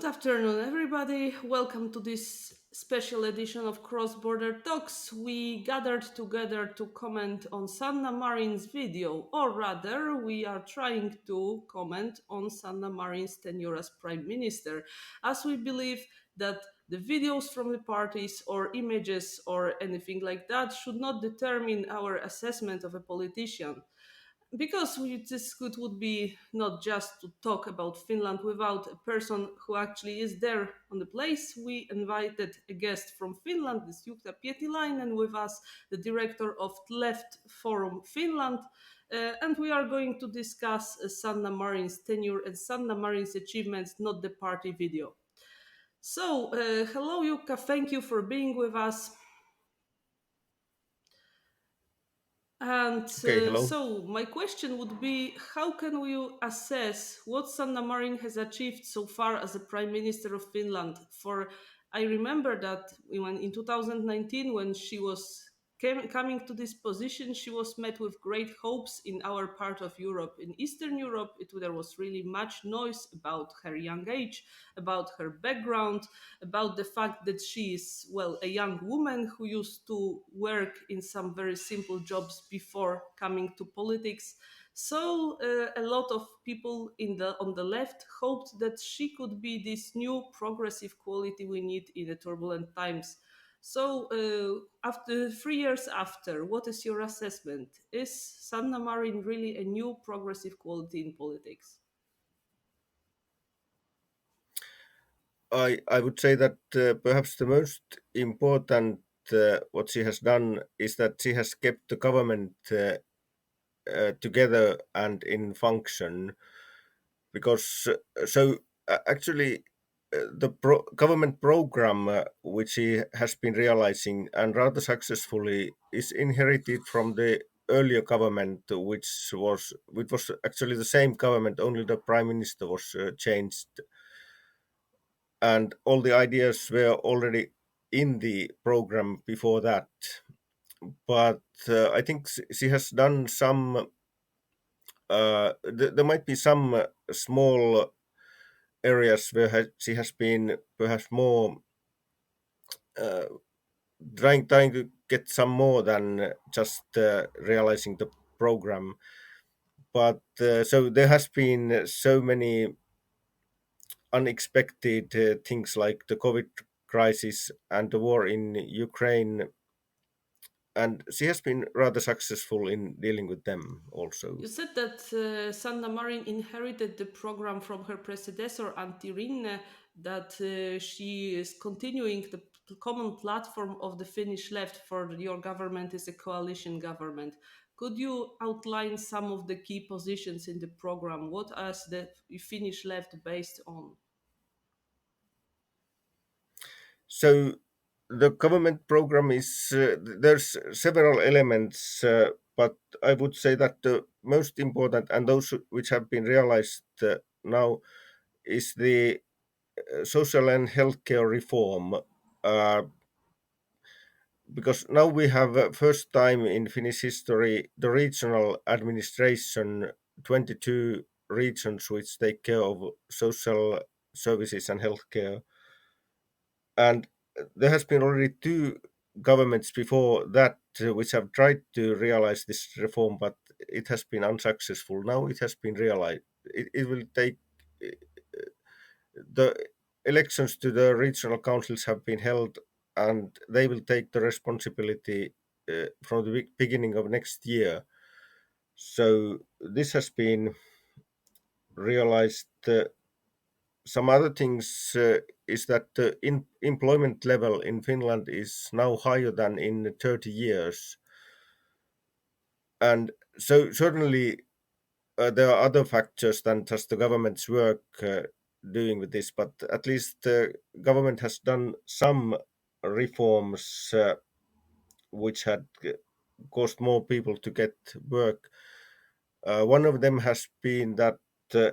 afternoon, everybody. Welcome to this special edition of Cross Border Talks. We gathered together to comment on Sanna Marin's video, or rather, we are trying to comment on Sanna Marin's tenure as Prime Minister, as we believe that the videos from the parties or images or anything like that should not determine our assessment of a politician because this would be not just to talk about Finland without a person who actually is there on the place. We invited a guest from Finland, this Jukka Pietiläinen, with us, the director of Left Forum Finland. And we are going to discuss Sanna Marin's tenure and Sanna Marin's achievements, not the party video. So, hello Jukka, thank you for being with us. And Okay, hello. so, my question would be how can we assess what Sanna Marin has achieved so far as a Prime Minister of Finland? For I remember that in 2019, when she was coming to this position, she was met with great hopes in our part of Europe. In Eastern Europe, there was really much noise about her young age, about her background, about the fact that she is, well, a young woman who used to work in some very simple jobs before coming to politics. So a lot of people on the left hoped that she could be this new progressive quality we need in the turbulent times. So after 3 years after, what is your assessment? Is Sanna Marin really a new progressive quality in politics? I would say that perhaps the most important what she has done is that she has kept the government together and in function because actually the government program which she has been realizing and rather successfully is inherited from the earlier government which was actually the same government, only the prime minister was changed, and all the ideas were already in the program before that. But I think she has done some. There might be some small areas where she has been perhaps more uh, trying to get some more than just realizing the program. But so there has been so many unexpected things like the COVID crisis and the war in Ukraine, and she has been rather successful in dealing with them also. You said that Sanna Marin inherited the program from her predecessor, Antti Rinne, that she is continuing the common platform of the Finnish left for your government is a coalition government. Could you outline some of the key positions in the program? What is the Finnish left based on? So the government program is there's several elements, but I would say that the most important and those which have been realized now is the social and healthcare reform. Uh, because now we have first time in Finnish history the regional administration, 22 regions which take care of social services and healthcare, and there has been already two governments before that which have tried to realize this reform, but it has been unsuccessful. Now it has been realized. It will take the elections to the regional councils have been held, and they will take the responsibility from the beginning of next year. So this has been realized. Some other things is that the employment level in Finland is now higher than in 30 years. And so certainly there are other factors than just the government's work doing with this, but at least the government has done some reforms which had caused more people to get work. One of them has been that uh,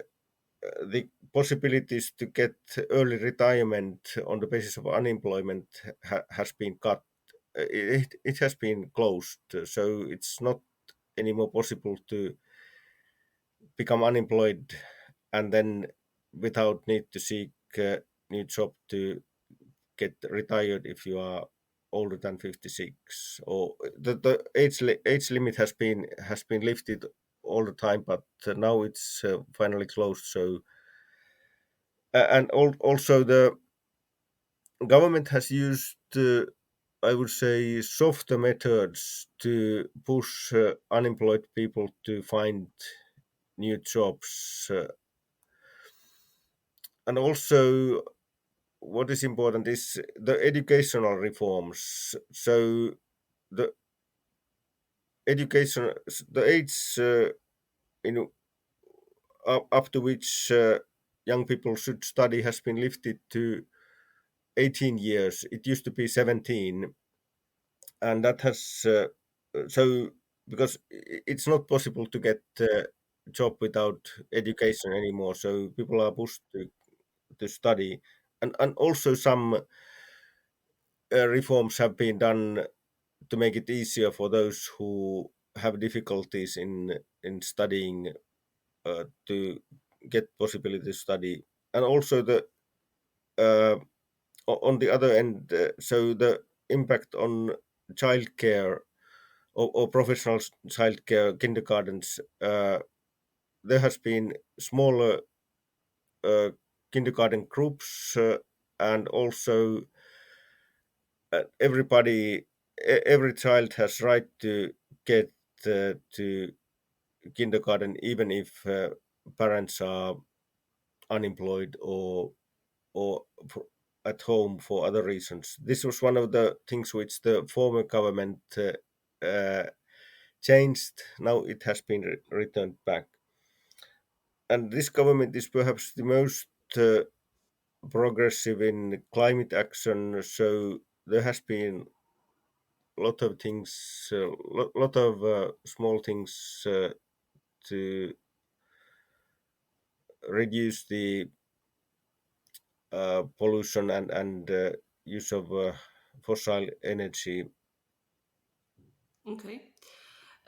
the possibilities to get early retirement on the basis of unemployment has been cut. It has been closed, so it's not anymore possible to become unemployed and then without need to seek new job to get retired if you are older than 56, or the age limit has been lifted all the time, but now it's finally closed. So also the government has used, I would say, softer methods to push unemployed people to find new jobs, and also what is important is the educational reforms. So the education, the age in up to which young people should study has been lifted to 18 years. It used to be 17, and that has so because it's not possible to get a job without education anymore. So people are pushed to study, and also some reforms have been done to make it easier for those who have difficulties in studying to get possibility to study, and also the uh, on the other end, so the impact on childcare, or professional childcare kindergartens. There has been smaller uh, kindergarten groups, and also every child has right to get to kindergarten, even if parents are unemployed or at home for other reasons. This was one of the things which the former government changed. Now it has been returned back, and this government is perhaps the most progressive in climate action. So there has been a lot of things, lot of small things to reduce the pollution and use of fossil energy. Okay.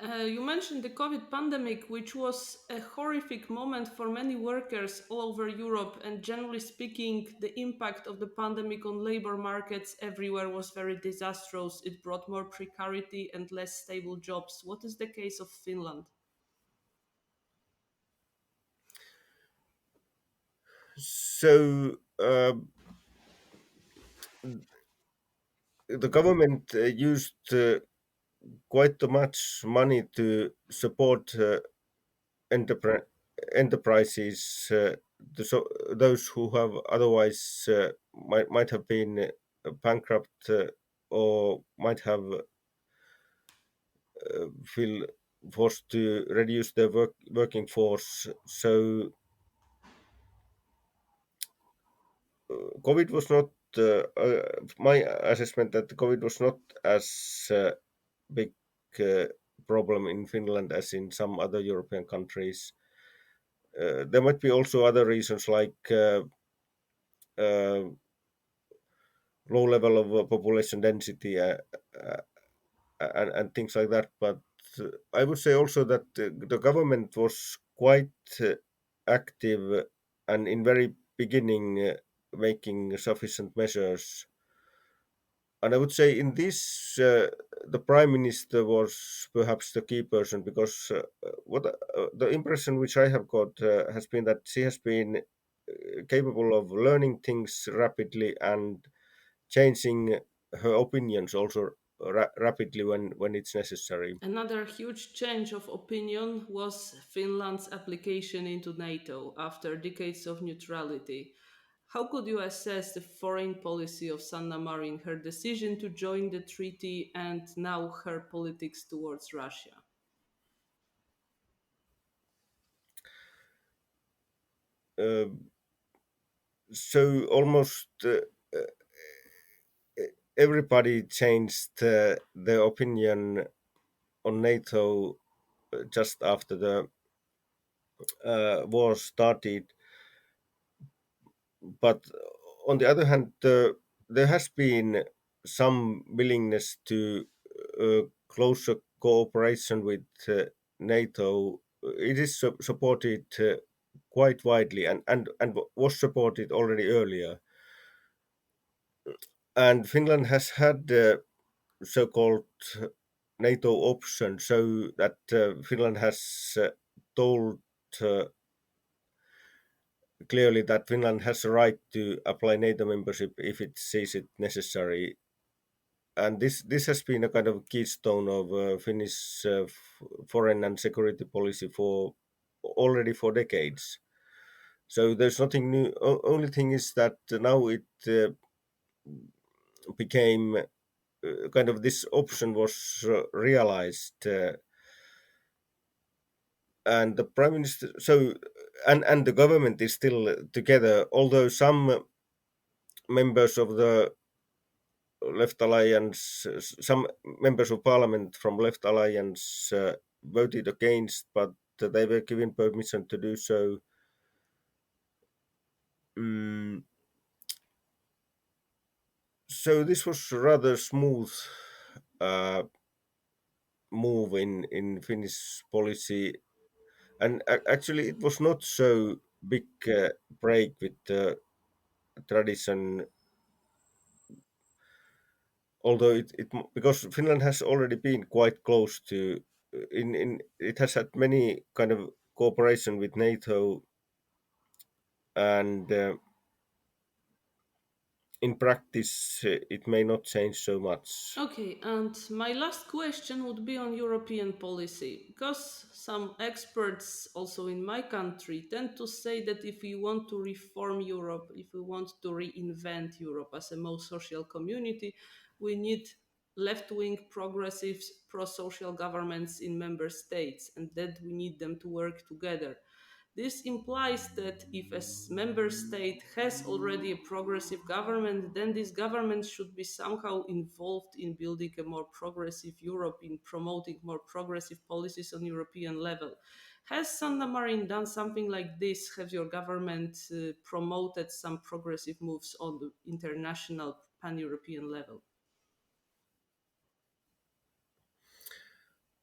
You mentioned the COVID pandemic, which was a horrific moment for many workers all over Europe. And generally speaking, the impact of the pandemic on labor markets everywhere was very disastrous. It brought more precarity and less stable jobs. What is the case of Finland? So the government used quite much money to support enterpri- enterprises, those who have otherwise might have been bankrupt, or might have feel forced to reduce their working force. So COVID was not my assessment that COVID was not as big uh, problem in Finland as in some other European countries. There might be also other reasons like uh, low level of population density, uh, and things like that. But I would say also that the government was quite active, and in very beginning making sufficient measures. And I would say in this, the prime minister was perhaps the key person, because the impression which I have got has been that she has been capable of learning things rapidly and changing her opinions also rapidly when it's necessary. Another huge change of opinion was Finland's application into NATO after decades of neutrality. How could you assess the foreign policy of Sanna Marin, her decision to join the treaty, and now her politics towards Russia? Uh, so almost everybody changed their opinion on NATO just after the war started. But on the other hand, there has been some willingness to closer cooperation with NATO. It is supported quite widely, and was supported already earlier. and Finland has had so-called NATO option, so that Finland has told clearly that Finland has a right to apply NATO membership if it sees it necessary. And this has been a kind of keystone of Finnish foreign and security policy for already for decades. So there's nothing new. Only thing is that now it became kind of this option was realized, and the prime minister. So and the government is still together, although some members of the Left Alliance, some members of parliament from Left Alliance voted against, but they were given permission to do so. Mm, so this was rather smooth uh, move in Finnish policy, and actually it was not so big break with the tradition, although because Finland has already been quite close to in it has had many kind of cooperation with NATO, and in practice it may not change so much. Okay, and my last question would be on European policy, because some experts also in my country tend to say that if we want to reform Europe, if we want to reinvent Europe as a more social community, we need left wing progressives, pro social governments in member states, and that we need them to work together. This implies that if a member state has already a progressive government, then this government should be somehow involved in building a more progressive Europe, in promoting more progressive policies on European level. Has Sanna Marin done something like this? Has your government promoted some progressive moves on the international pan-European level?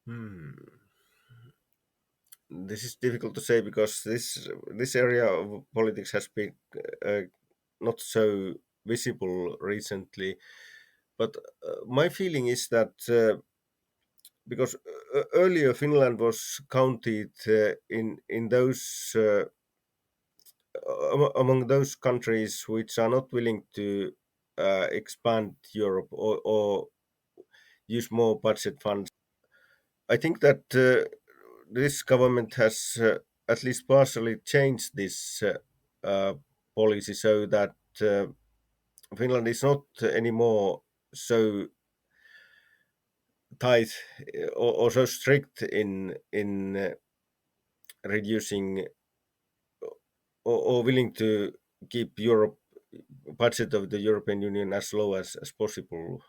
Hmm. This is difficult to say because this area of politics has been uh, not so visible recently. But my feeling is that because earlier Finland was counted in those among those countries which are not willing to expand Europe or use more budget funds. I think that this government has at least partially changed this uh, policy so that Finland is not anymore so tight or so strict in reducing or willing to keep Europe budget of the European Union as low as possible.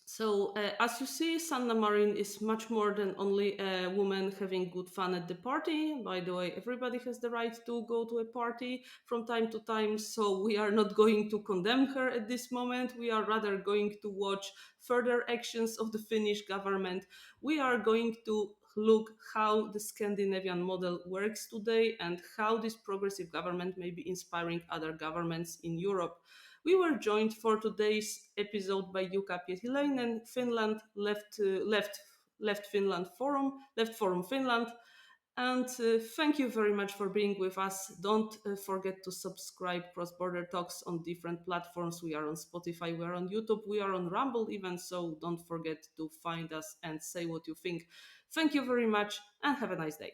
So, as you see, Sanna Marin is much more than only a woman having good fun at the party. By the way, everybody has the right to go to a party from time to time. So, we are not going to condemn her at this moment. We are rather going to watch further actions of the Finnish government. We are going to look how the Scandinavian model works today and how this progressive government may be inspiring other governments in Europe. We were joined for today's episode by Jukka Pietiläinen, Finland Left Forum Finland. And thank you very much for being with us. Don't forget to subscribe Cross Border Talks on different platforms. We are on Spotify, we are on YouTube, we are on Rumble even. So don't forget to find us and say what you think. Thank you very much and have a nice day.